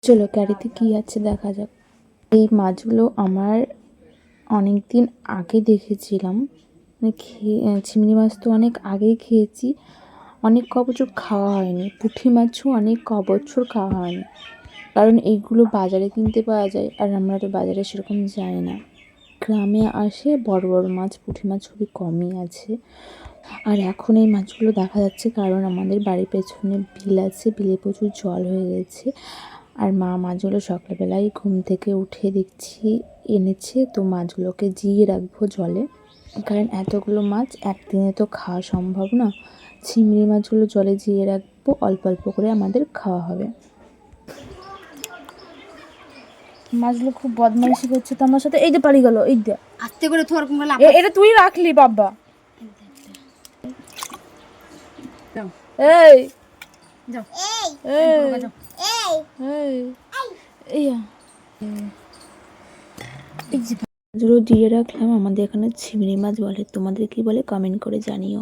চলো ক্যারিতে কি আছে দেখা যাক। এই মাছগুলো আমার অনেক দিন আগে দেখেছিলাম, মানে চিংড়ি মাছ তো অনেক আগেই খেয়েছি, অনেক বছর খাওয়া হয়নি। পুঁটি মাছও অনেক বছর খাওয়া হয়নি, কারণ এইগুলো বাজারে কিনতে পাওয়া যায় আর আমরা তো বাজারে সেরকম যাই না। গ্রামে আসে বড় বড় মাছ, পুঁটি মাছ খুবই কমই আছে। আর এখন এই মাছগুলো দেখা যাচ্ছে কারণ আমাদের বাড়ির পেছনে বিল আছে, বিলে প্রচুর জল হয়ে গেছে। আর মা মাছগুলো সকালবেলায় ঘুম থেকে উঠে দেখছি এনেছে, তো মাছগুলোকে জিয়ে রাখবো জলে, কারণ এতগুলো মাছ একদিনে তো খাওয়া সম্ভব না। চিংড়ি মাছগুলো জলে জিয়ে রাখবো, অল্প অল্প করে আমাদের খাওয়া হবে। মাছগুলো খুব বদমাইশি করছে তো আমার সাথে। এই যে পালিয়ে গেল, এই যে আস্তে করে থর কুমড়া এটা তুই রাখলি বাবা। এই যাও এই যে মাছগুলো দিয়ে রাখলাম। আমাদের এখানে চিংড়ি মাছ বলে, তোমাদের কি বলে কমেন্ট করে জানিও।